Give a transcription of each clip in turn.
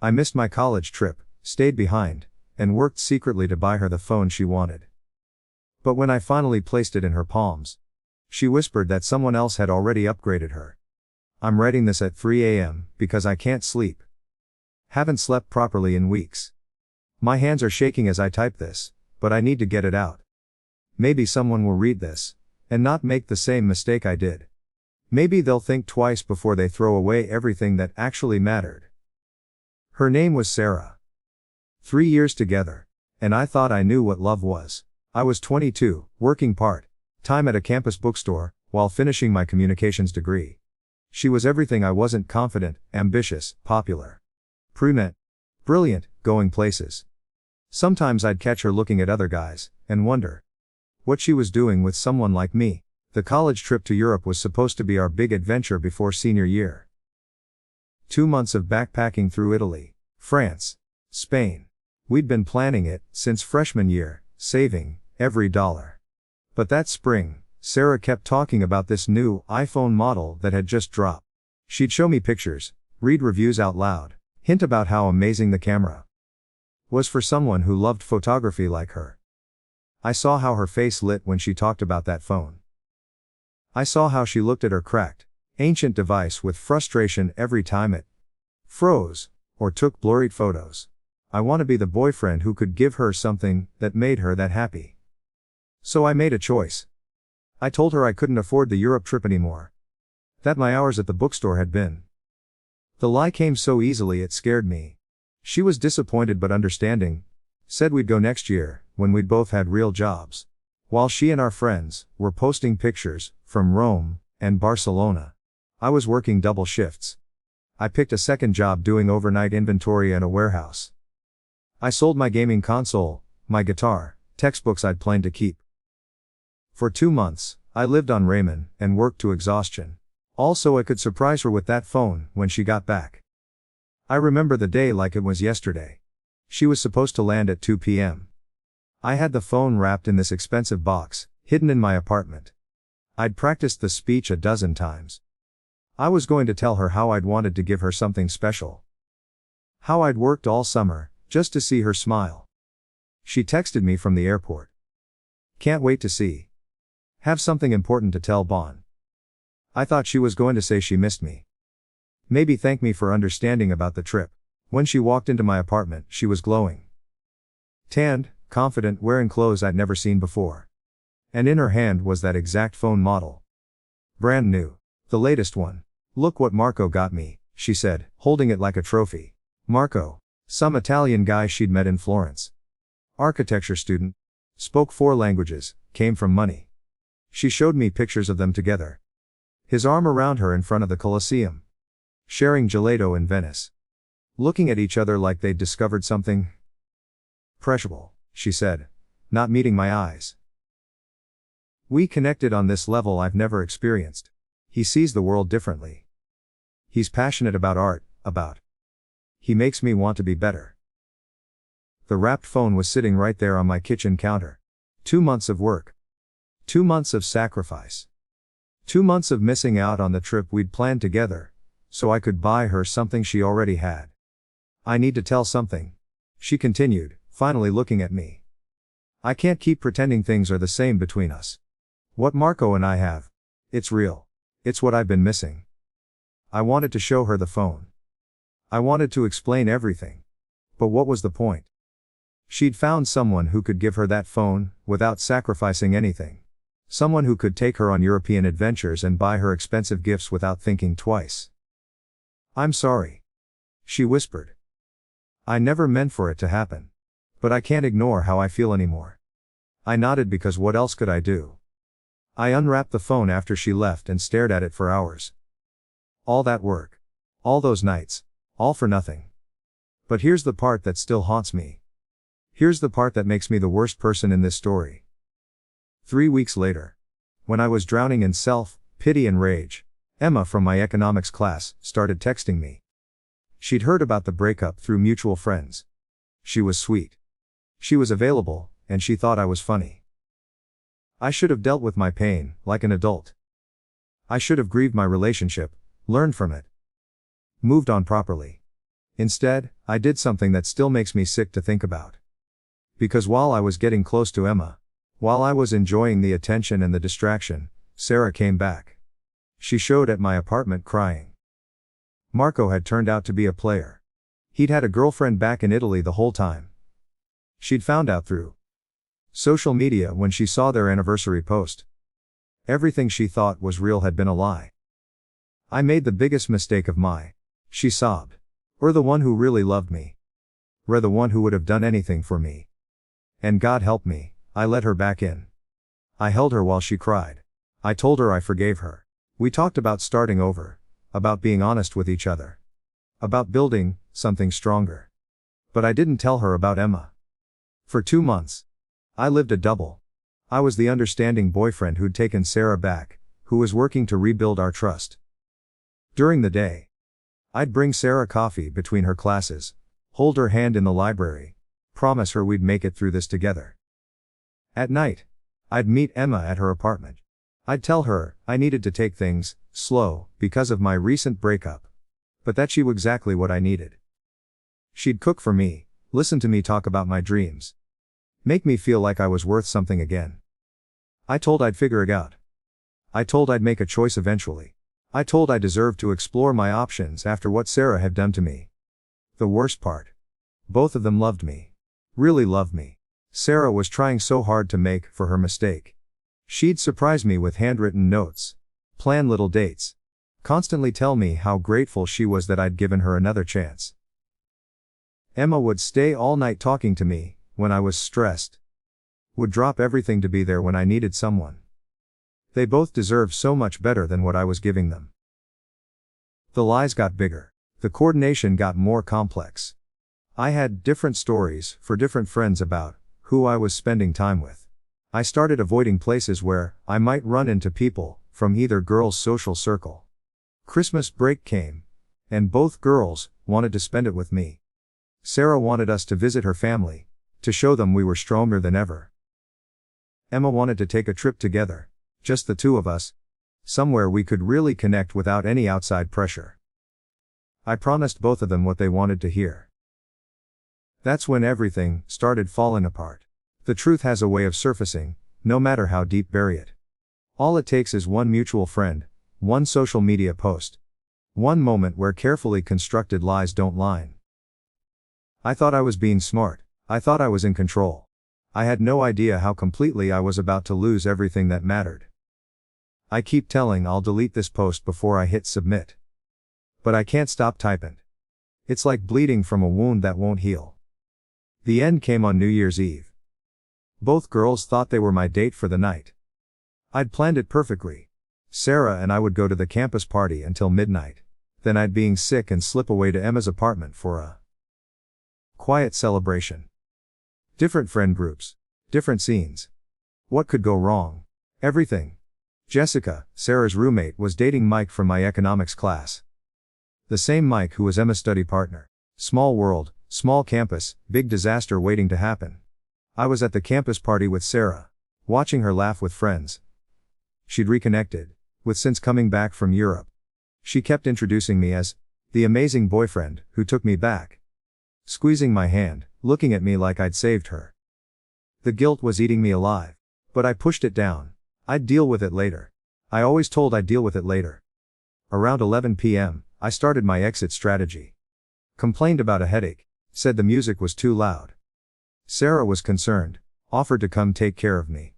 I missed my college trip, stayed behind, and worked secretly to buy her the phone she wanted. But when I finally placed it in her palms, she whispered that someone else had already upgraded her. I'm writing this at 3 a.m. because I can't sleep. Haven't slept properly in weeks. My hands are shaking as I type this, but I need to get it out. Maybe someone will read this, and not make the same mistake I did. Maybe they'll think twice before they throw away everything that actually mattered. Her name was Sarah. 3 years together, and I thought I knew what love was. I was 22, working part-time at a campus bookstore, while finishing my communications degree. She was everything I wasn't: confident, ambitious, popular, brunette, brilliant, going places. Sometimes I'd catch her looking at other guys, and wonder what she was doing with someone like me. The college trip to Europe was supposed to be our big adventure before senior year. 2 months of backpacking through Italy, France, Spain. We'd been planning it since freshman year, saving every dollar. But that spring, Sarah kept talking about this new iPhone model that had just dropped. She'd show me pictures, read reviews out loud, hint about how amazing the camera was for someone who loved photography like her. I saw how her face lit when she talked about that phone. I saw how she looked at her cracked, ancient device with frustration every time it froze, or took blurry photos. I want to be the boyfriend who could give her something that made her that happy. So I made a choice. I told her I couldn't afford the Europe trip anymore. That my hours at the bookstore had been. The lie came so easily it scared me. She was disappointed but understanding. Said we'd go next year, when we'd both had real jobs. While she and our friends were posting pictures from Rome and Barcelona, I was working double shifts. I picked a second job doing overnight inventory at a warehouse. I sold my gaming console, my guitar, textbooks I'd planned to keep. For 2 months, I lived on ramen and worked to exhaustion. Also, I could surprise her with that phone when she got back. I remember the day like it was yesterday. She was supposed to land at 2 p.m. I had the phone wrapped in this expensive box, hidden in my apartment. I'd practiced the speech a dozen times. I was going to tell her how I'd wanted to give her something special. How I'd worked all summer, just to see her smile. She texted me from the airport. Can't wait to see. Have something important to tell Bon. I thought she was going to say she missed me. Maybe thank me for understanding about the trip. When she walked into my apartment, she was glowing. Tanned, confident, wearing clothes I'd never seen before. And in her hand was that exact phone model. Brand new. The latest one. Look what Marco got me, she said, holding it like a trophy. Marco. Some Italian guy she'd met in Florence. Architecture student. Spoke 4 languages, came from money. She showed me pictures of them together. His arm around her in front of the Colosseum. Sharing gelato in Venice. Looking at each other like they'd discovered something preciable, she said, not meeting my eyes. We connected on this level I've never experienced. He sees the world differently. He's passionate about art, He makes me want to be better. The wrapped phone was sitting right there on my kitchen counter. 2 months of work. 2 months of sacrifice. 2 months of missing out on the trip we'd planned together, so I could buy her something she already had. I need to tell something, she continued, finally looking at me. I can't keep pretending things are the same between us. What Marco and I have, it's real. It's what I've been missing. I wanted to show her the phone. I wanted to explain everything. But what was the point? She'd found someone who could give her that phone, without sacrificing anything. Someone who could take her on European adventures and buy her expensive gifts without thinking twice. I'm sorry, she whispered. I never meant for it to happen. But I can't ignore how I feel anymore. I nodded because what else could I do? I unwrapped the phone after she left and stared at it for hours. All that work. All those nights. All for nothing. But here's the part that still haunts me. Here's the part that makes me the worst person in this story. 3 weeks later, when I was drowning in self-pity and rage, Emma from my economics class started texting me. She'd heard about the breakup through mutual friends. She was sweet. She was available, and she thought I was funny. I should have dealt with my pain, like an adult. I should have grieved my relationship, learned from it. Moved on properly. Instead, I did something that still makes me sick to think about. Because while I was getting close to Emma, while I was enjoying the attention and the distraction, Sarah came back. She showed at my apartment crying. Marco had turned out to be a player. He'd had a girlfriend back in Italy the whole time. She'd found out through social media when she saw their anniversary post. Everything she thought was real had been a lie. I made the biggest mistake of she sobbed. Or the one who really loved me. Or the one who would have done anything for me. And God help me, I let her back in. I held her while she cried. I told her I forgave her. We talked about starting over, about being honest with each other, about building something stronger. But I didn't tell her about Emma. For 2 months, I lived a double. I was the understanding boyfriend who'd taken Sarah back, who was working to rebuild our trust. During the day, I'd bring Sarah coffee between her classes, hold her hand in the library, promise her we'd make it through this together. At night, I'd meet Emma at her apartment. I'd tell her I needed to take things slow because of my recent breakup, but that she was exactly what I needed. She'd cook for me, listen to me talk about my dreams, make me feel like I was worth something again. I told I'd figure it out. I told I'd make a choice eventually. I told I deserved to explore my options after what Sarah had done to me. The worst part. Both of them loved me. Really loved me. Sarah was trying so hard to make for her mistake. She'd surprise me with handwritten notes, plan little dates, constantly tell me how grateful she was that I'd given her another chance. Emma would stay all night talking to me when I was stressed. Would drop everything to be there when I needed someone. They both deserved so much better than what I was giving them. The lies got bigger. The coordination got more complex. I had different stories for different friends about who I was spending time with. I started avoiding places where I might run into people from either girls' social circle. Christmas break came, and both girls wanted to spend it with me. Sarah wanted us to visit her family, to show them we were stronger than ever. Emma wanted to take a trip together. Just the two of us. Somewhere we could really connect without any outside pressure. I promised both of them what they wanted to hear. That's when everything started falling apart. The truth has a way of surfacing, no matter how deep bury it. All it takes is one mutual friend, one social media post, one moment where carefully constructed lies don't line. I thought I was being smart. I thought I was in control. I had no idea how completely I was about to lose everything that mattered. I keep telling I'll delete this post before I hit submit. But I can't stop typing. It's like bleeding from a wound that won't heal. The end came on New Year's Eve. Both girls thought they were my date for the night. I'd planned it perfectly. Sarah and I would go to the campus party until midnight. Then I'd being sick and slip away to Emma's apartment for a quiet celebration. Different friend groups. Different scenes. What could go wrong? Everything. Jessica, Sarah's roommate, was dating Mike from my economics class. The same Mike who was Emma's study partner. Small world, small campus, big disaster waiting to happen. I was at the campus party with Sarah, watching her laugh with friends. She'd reconnected with since coming back from Europe. She kept introducing me as the amazing boyfriend who took me back. Squeezing my hand, looking at me like I'd saved her. The guilt was eating me alive. But I pushed it down. I'd deal with it later. I always told I'd deal with it later. Around 11 p.m., I started my exit strategy. Complained about a headache. Said the music was too loud. Sarah was concerned. Offered to come take care of me.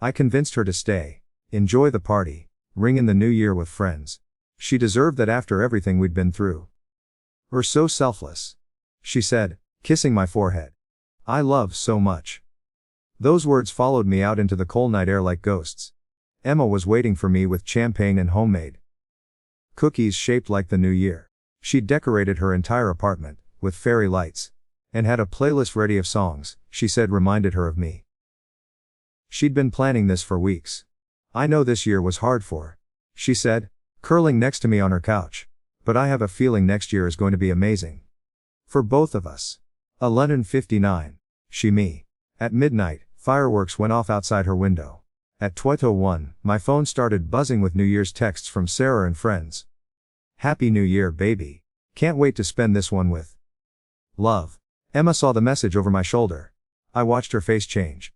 I convinced her to stay. Enjoy the party. Ring in the new year with friends. She deserved that after everything we'd been through. We're so selfless. She said, kissing my forehead. I love so much. Those words followed me out into the cold night air like ghosts. Emma was waiting for me with champagne and homemade cookies shaped like the new year. She'd decorated her entire apartment with fairy lights and had a playlist ready of songs she said reminded her of me. She'd been planning this for weeks. I know this year was hard for her, she said, curling next to me on her couch. But I have a feeling next year is going to be amazing. For both of us. 11:59. Me. At midnight, fireworks went off outside her window. At 12:01, my phone started buzzing with New Year's texts from Sarah and friends. Happy New Year, baby. Can't wait to spend this one with love. Emma saw the message over my shoulder. I watched her face change.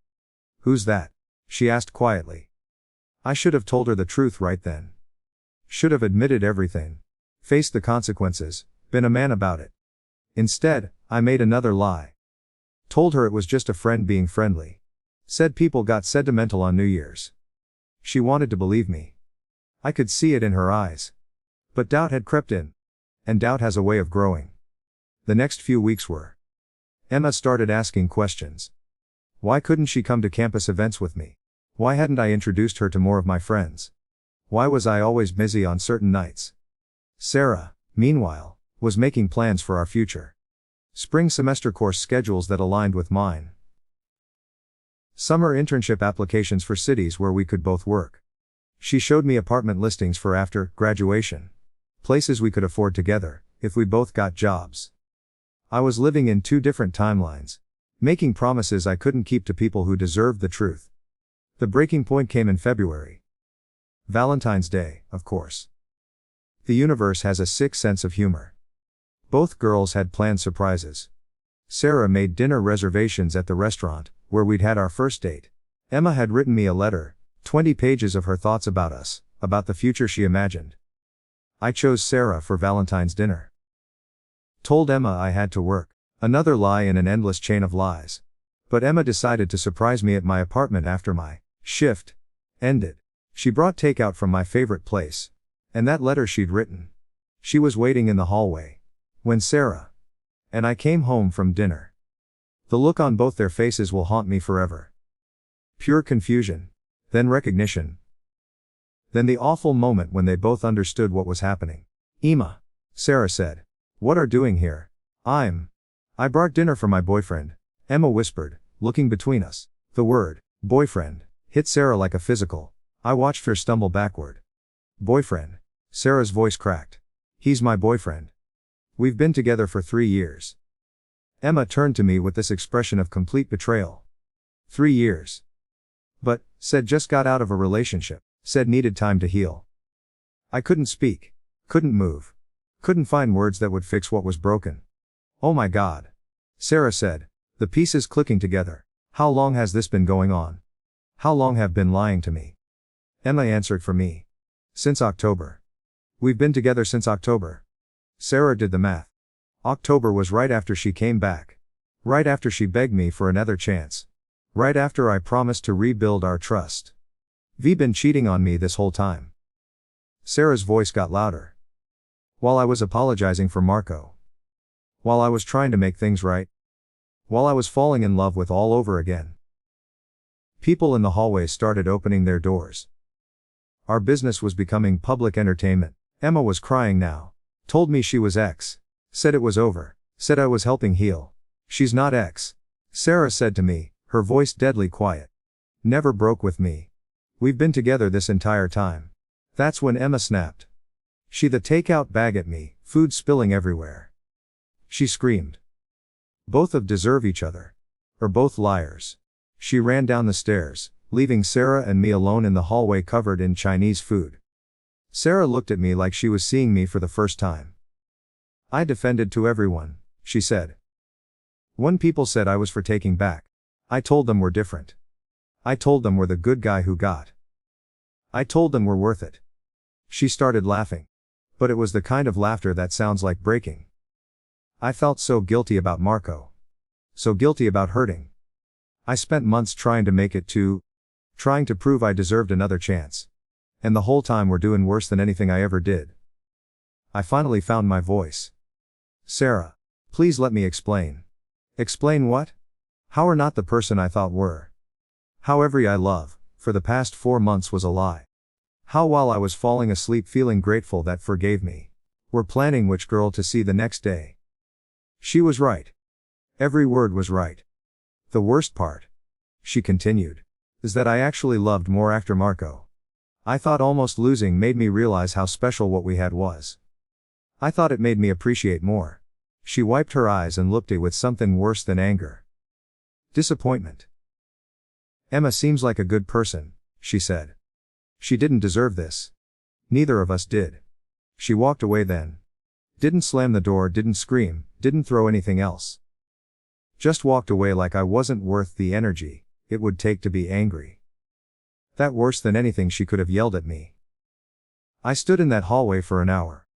Who's that? She asked quietly. I should have told her the truth right then. Should have admitted everything. Faced the consequences, been a man about it. Instead, I made another lie. Told her it was just a friend being friendly. Said people got sentimental on New Year's. She wanted to believe me. I could see it in her eyes. But doubt had crept in. And doubt has a way of growing. The next few weeks were. Emma started asking questions. Why couldn't she come to campus events with me? Why hadn't I introduced her to more of my friends? Why was I always busy on certain nights? Sarah, meanwhile, was making plans for our future. Spring semester course schedules that aligned with mine. Summer internship applications for cities where we could both work. She showed me apartment listings for after graduation. Places we could afford together, if we both got jobs. I was living in two different timelines. Making promises I couldn't keep to people who deserved the truth. The breaking point came in February. Valentine's Day, of course. The universe has a sick sense of humor. Both girls had planned surprises. Sarah made dinner reservations at the restaurant, where we'd had our first date. Emma had written me a letter, 20 pages of her thoughts about us, about the future she imagined. I chose Sarah for Valentine's dinner. Told Emma I had to work. Another lie in an endless chain of lies. But Emma decided to surprise me at my apartment after my shift ended. She brought takeout from my favorite place. And that letter she'd written. She was waiting in the hallway. When Sarah and I came home from dinner. The look on both their faces will haunt me forever. Pure confusion. Then recognition. Then the awful moment when they both understood what was happening. Emma, Sarah said. What are doing here? I brought dinner for my boyfriend, Emma whispered, looking between us. The word, boyfriend, hit Sarah like a physical. I watched her stumble backward. Boyfriend. Sarah's voice cracked. He's my boyfriend. We've been together for 3 years. Emma turned to me with this expression of complete betrayal. 3 years. But, said just got out of a relationship, said needed time to heal. I couldn't speak. Couldn't move. Couldn't find words that would fix what was broken. Oh my God. Sarah said, the pieces clicking together. How long has this been going on? How long have been lying to me? Emma answered for me. Since October. We've been together since October. Sarah did the math. October was right after she came back. Right after she begged me for another chance. Right after I promised to rebuild our trust. V been cheating on me this whole time. Sarah's voice got louder. While I was apologizing for Marco. While I was trying to make things right. While I was falling in love with all over again. People in the hallways started opening their doors. Our business was becoming public entertainment. Emma was crying now. Told me she was ex. Said it was over. Said I was helping heal. She's not ex. Sarah said to me, her voice deadly quiet. Never broke with me. We've been together this entire time. That's when Emma snapped. She the takeout bag at me, food spilling everywhere. She screamed. Both of deserve each other. Or both liars. She ran down the stairs, leaving Sarah and me alone in the hallway covered in Chinese food. Sarah looked at me like she was seeing me for the first time. I defended to everyone, she said. When people said I was for taking back, I told them we're different. I told them we're the good guy who got. I told them we're worth it. She started laughing. But it was the kind of laughter that sounds like breaking. I felt so guilty about Marco. So guilty about hurting. I spent months trying to make it to. Trying to prove I deserved another chance. And the whole time we're doing worse than anything I ever did. I finally found my voice. Sarah. Please let me explain. Explain what? How we're not the person I thought were. How every I love, for the past 4 months was a lie. How while I was falling asleep feeling grateful that forgave me. We're planning which girl to see the next day. She was right. Every word was right. The worst part, she continued, is that I actually loved more after Marco. I thought almost losing made me realize how special what we had was. I thought it made me appreciate more. She wiped her eyes and looked at it with something worse than anger. Disappointment. Emma seems like a good person, she said. She didn't deserve this. Neither of us did. She walked away then. Didn't slam the door, didn't scream, didn't throw anything else. Just walked away like I wasn't worth the energy it would take to be angry. That worse than anything she could have yelled at me. I stood in that hallway for an hour,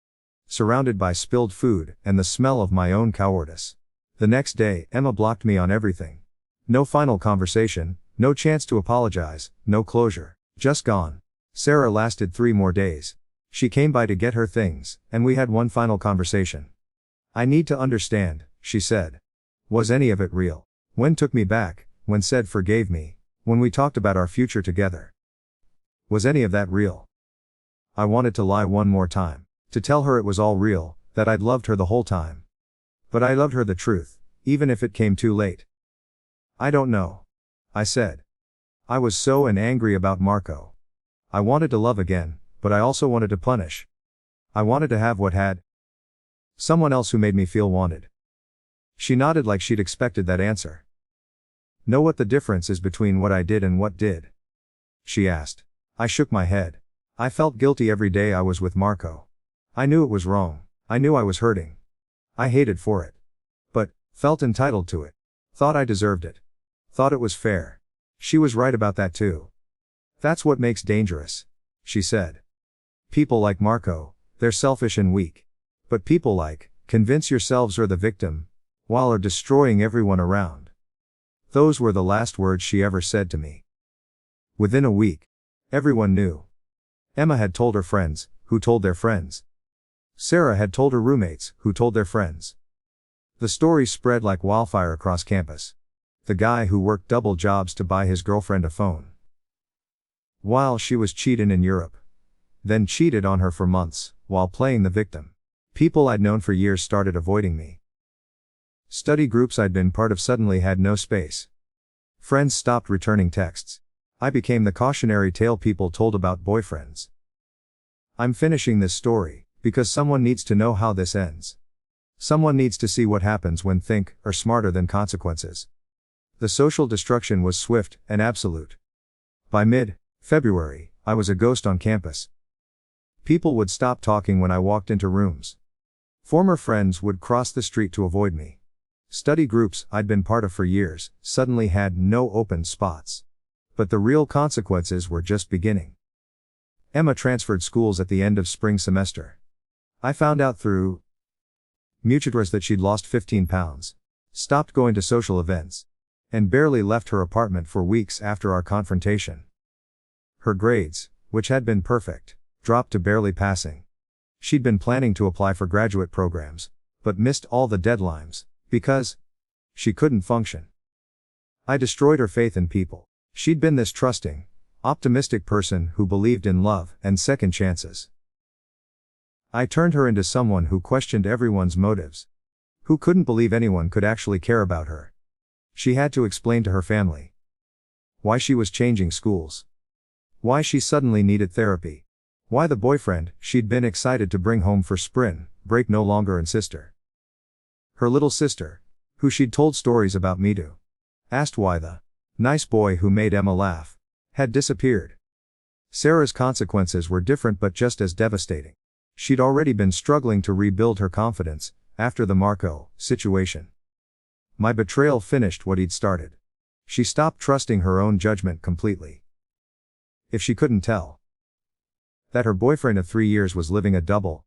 surrounded by spilled food and the smell of my own cowardice. The next day, Emma blocked me on everything. No final conversation, no chance to apologize, no closure. Just gone. Sarah lasted 3 more days. She came by to get her things, and we had one final conversation. I need to understand, she said. Was any of it real? When took me back, when said forgave me, when we talked about our future together. Was any of that real? I wanted to lie one more time, to tell her it was all real, that I'd loved her the whole time. But I loved her the truth, even if it came too late. I don't know, I said. I was so angry about Marco. I wanted to love again, but I also wanted to punish. I wanted to have what had someone else who made me feel wanted. She nodded like she'd expected that answer. Know what the difference is between what I did and what did? She asked. I shook my head. I felt guilty every day I was with Marco. I knew it was wrong. I knew I was hurting. I hated for it. But, felt entitled to it. Thought I deserved it. Thought it was fair. She was right about that too. That's what makes dangerous, she said. People like Marco, they're selfish and weak. But people like, convince yourselves are the victim, while are destroying everyone around. Those were the last words she ever said to me. Within a week, everyone knew. Emma had told her friends, who told their friends. Sarah had told her roommates, who told their friends. The story spread like wildfire across campus. The guy who worked double jobs to buy his girlfriend a phone, while she was cheating in Europe. Then cheated on her for months, while playing the victim. People I'd known for years started avoiding me. Study groups I'd been part of suddenly had no space. Friends stopped returning texts. I became the cautionary tale people told about boyfriends. I'm finishing this story, because someone needs to know how this ends. Someone needs to see what happens when think are smarter than consequences. The social destruction was swift and absolute. By mid-February, I was a ghost on campus. People would stop talking when I walked into rooms. Former friends would cross the street to avoid me. Study groups I'd been part of for years suddenly had no open spots. But the real consequences were just beginning. Emma transferred schools at the end of spring semester. I found out through mutuals that she'd lost 15 pounds, stopped going to social events, and barely left her apartment for weeks after our confrontation. Her grades, which had been perfect, dropped to barely passing. She'd been planning to apply for graduate programs, but missed all the deadlines, because she couldn't function. I destroyed her faith in people. She'd been this trusting, optimistic person who believed in love and second chances. I turned her into someone who questioned everyone's motives, who couldn't believe anyone could actually care about her. She had to explain to her family why she was changing schools, why she suddenly needed therapy, why the boyfriend she'd been excited to bring home for spring break no longer insist her. Her little sister, who she'd told stories about me to, asked why the nice boy who made Emma laugh had disappeared. Sarah's consequences were different but just as devastating. She'd already been struggling to rebuild her confidence after the Marco situation. My betrayal finished what he'd started. She stopped trusting her own judgment completely. If she couldn't tell that her boyfriend of 3 years was living a double,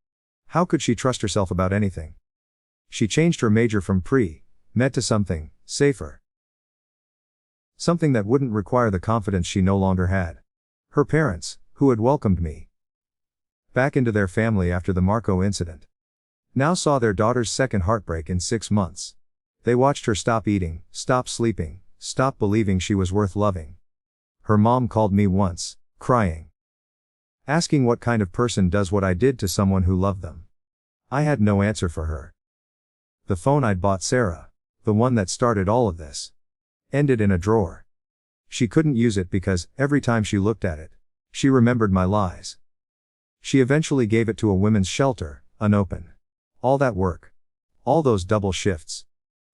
how could she trust herself about anything? She changed her major from pre-med to something safer. Something that wouldn't require the confidence she no longer had. Her parents, who had welcomed me back into their family after the Marco incident, now saw their daughter's second heartbreak in 6 months. They watched her stop eating, stop sleeping, stop believing she was worth loving. Her mom called me once, crying, asking what kind of person does what I did to someone who loved them. I had no answer for her. The phone I'd bought Sarah, the one that started all of this, ended in a drawer. She couldn't use it because, every time she looked at it, she remembered my lies. She eventually gave it to a women's shelter, unopened. All that work. All those double shifts.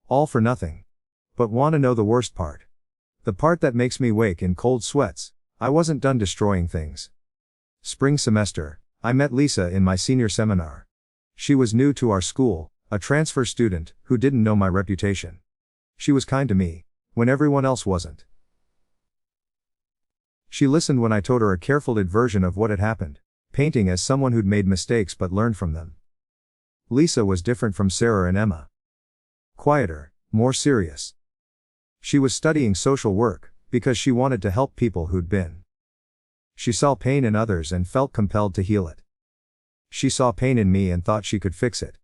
All for nothing. But wanna know the worst part? The part that makes me wake in cold sweats? I wasn't done destroying things. Spring semester, I met Lisa in my senior seminar. She was new to our school, a transfer student who didn't know my reputation. She was kind to me when everyone else wasn't. She listened when I told her a careful version of what had happened, painting as someone who'd made mistakes but learned from them. Lisa was different from Sarah and Emma. Quieter, more serious. She was studying social work because she wanted to help people who'd been. She saw pain in others and felt compelled to heal it. She saw pain in me and thought she could fix it.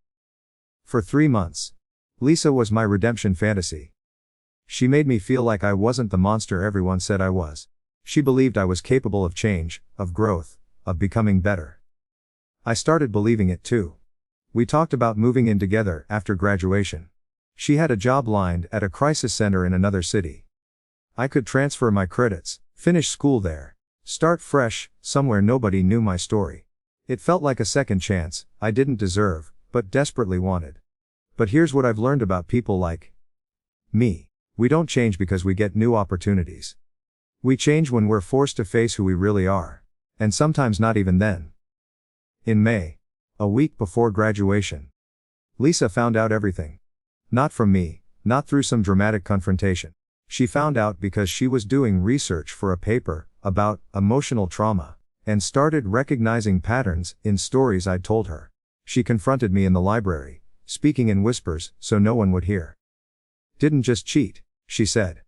For 3 months, Lisa was my redemption fantasy. She made me feel like I wasn't the monster everyone said I was. She believed I was capable of change, of growth, of becoming better. I started believing it too. We talked about moving in together after graduation. She had a job lined at a crisis center in another city. I could transfer my credits, finish school there, start fresh, somewhere nobody knew my story. It felt like a second chance I didn't deserve, but desperately wanted. But here's what I've learned about people like me. We don't change because we get new opportunities. We change when we're forced to face who we really are. And sometimes not even then. In May, a week before graduation, Lisa found out everything. Not from me, not through some dramatic confrontation. She found out because she was doing research for a paper about emotional trauma, and started recognizing patterns in stories I'd told her. She confronted me in the library, speaking in whispers so no one would hear. Didn't just cheat, she said.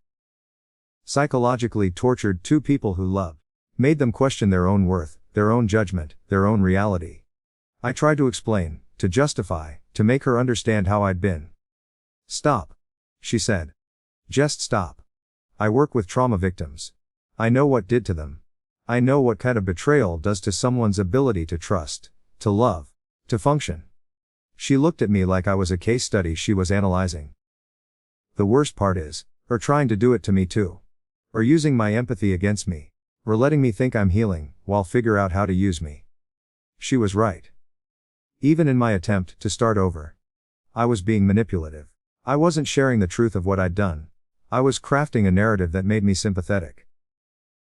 Psychologically tortured 2 people who loved. Made them question their own worth, their own judgment, their own reality. I tried to explain, to justify, to make her understand how I'd been. Stop, she said. Just stop. I work with trauma victims. I know what did to them. I know what kind of betrayal does to someone's ability to trust, to love, to function. She looked at me like I was a case study she was analyzing. The worst part is, her trying to do it to me too. Or using my empathy against me. Or letting me think I'm healing, while figure out how to use me. She was right. Even in my attempt to start over, I was being manipulative. I wasn't sharing the truth of what I'd done. I was crafting a narrative that made me sympathetic.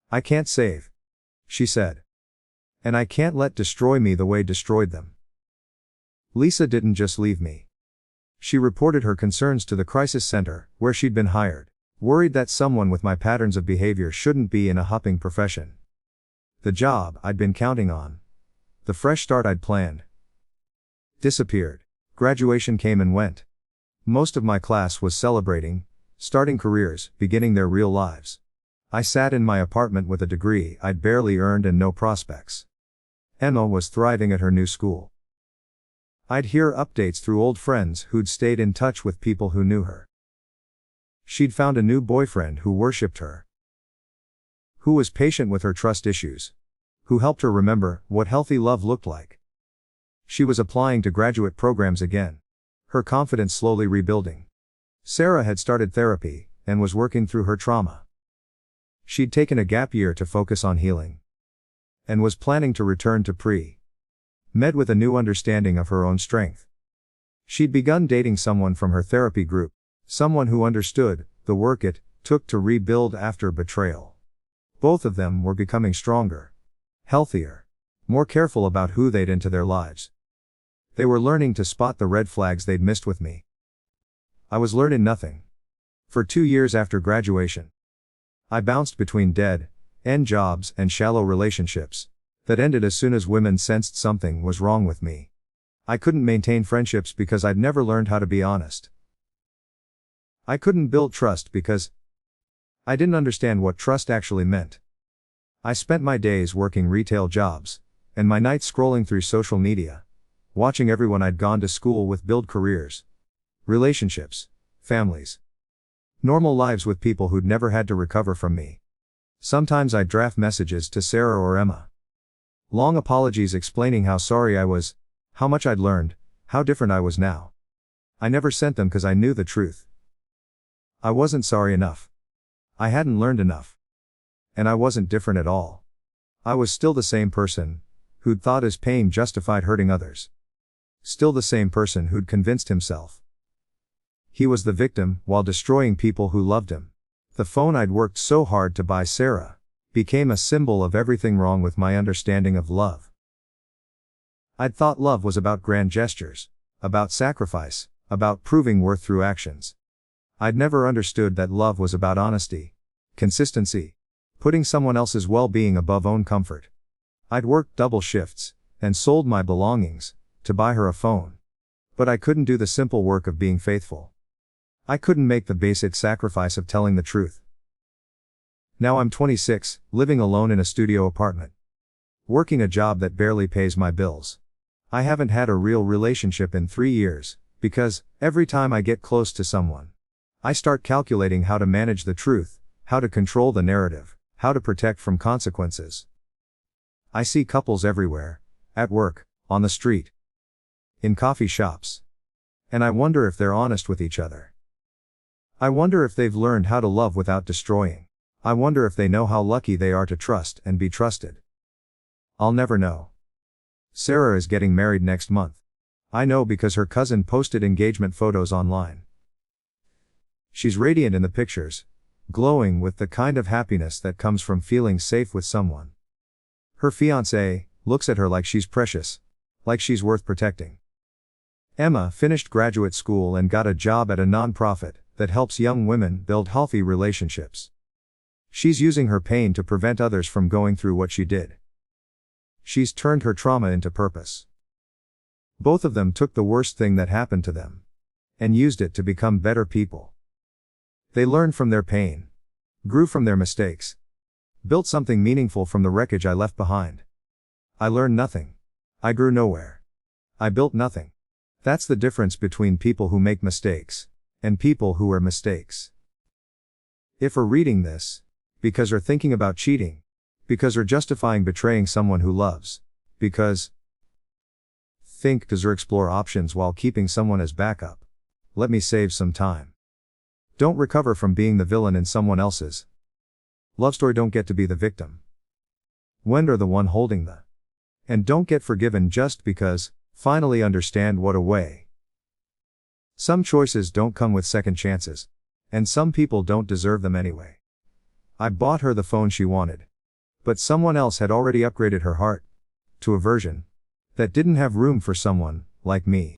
I can't save, she said. And I can't let destroy me the way destroyed them. Lisa didn't just leave me. She reported her concerns to the crisis center, where she'd been hired. Worried that someone with my patterns of behavior shouldn't be in a huffing profession. The job I'd been counting on, the fresh start I'd planned, disappeared. Graduation came and went. Most of my class was celebrating, starting careers, beginning their real lives. I sat in my apartment with a degree I'd barely earned and no prospects. Emma was thriving at her new school. I'd hear updates through old friends who'd stayed in touch with people who knew her. She'd found a new boyfriend who worshipped her. Who was patient with her trust issues. Who helped her remember what healthy love looked like. She was applying to graduate programs again. Her confidence slowly rebuilding. Sarah had started therapy, and was working through her trauma. She'd taken a gap year to focus on healing. And was planning to return to pre-med with a new understanding of her own strength. She'd begun dating someone from her therapy group. Someone who understood the work it took to rebuild after betrayal. Both of them were becoming stronger, healthier, more careful about who they'd into their lives. They were learning to spot the red flags they'd missed with me. I was learning nothing. For 2 years after graduation, I bounced between dead-end jobs and shallow relationships that ended as soon as women sensed something was wrong with me. I couldn't maintain friendships because I'd never learned how to be honest. I couldn't build trust because I didn't understand what trust actually meant. I spent my days working retail jobs, and my nights scrolling through social media, watching everyone I'd gone to school with build careers, relationships, families, normal lives with people who'd never had to recover from me. Sometimes I'd draft messages to Sarah or Emma. Long apologies explaining how sorry I was, how much I'd learned, how different I was now. I never sent them because I knew the truth. I wasn't sorry enough. I hadn't learned enough. And I wasn't different at all. I was still the same person, who'd thought his pain justified hurting others. Still the same person who'd convinced himself he was the victim while destroying people who loved him. The phone I'd worked so hard to buy Sarah became a symbol of everything wrong with my understanding of love. I'd thought love was about grand gestures, about sacrifice, about proving worth through actions. I'd never understood that love was about honesty, consistency, putting someone else's well-being above own comfort. I'd worked double shifts, and sold my belongings, to buy her a phone. But I couldn't do the simple work of being faithful. I couldn't make the basic sacrifice of telling the truth. Now I'm 26, living alone in a studio apartment. Working a job that barely pays my bills. I haven't had a real relationship in 3 years, because, every time I get close to someone, I start calculating how to manage the truth, how to control the narrative, how to protect from consequences. I see couples everywhere, at work, on the street, in coffee shops. And I wonder if they're honest with each other. I wonder if they've learned how to love without destroying. I wonder if they know how lucky they are to trust and be trusted. I'll never know. Sarah is getting married next month. I know because her cousin posted engagement photos online. She's radiant in the pictures, glowing with the kind of happiness that comes from feeling safe with someone. Her fiancé looks at her like she's precious, like she's worth protecting. Emma finished graduate school and got a job at a nonprofit that helps young women build healthy relationships. She's using her pain to prevent others from going through what she did. She's turned her trauma into purpose. Both of them took the worst thing that happened to them and used it to become better people. They learned from their pain, grew from their mistakes, built something meaningful from the wreckage I left behind. I learned nothing. I grew nowhere. I built nothing. That's the difference between people who make mistakes and people who are mistakes. If you're reading this because you're thinking about cheating, because you're justifying betraying someone who loves, because you're explore options while keeping someone as backup, let me save some time. Don't recover from being the villain in someone else's love story. Don't get to be the victim when you're the one holding the. And don't get forgiven just because. Finally understand what a way. Some choices don't come with second chances. And some people don't deserve them anyway. I bought her the phone she wanted. But someone else had already upgraded her heart to a version that didn't have room for someone like me.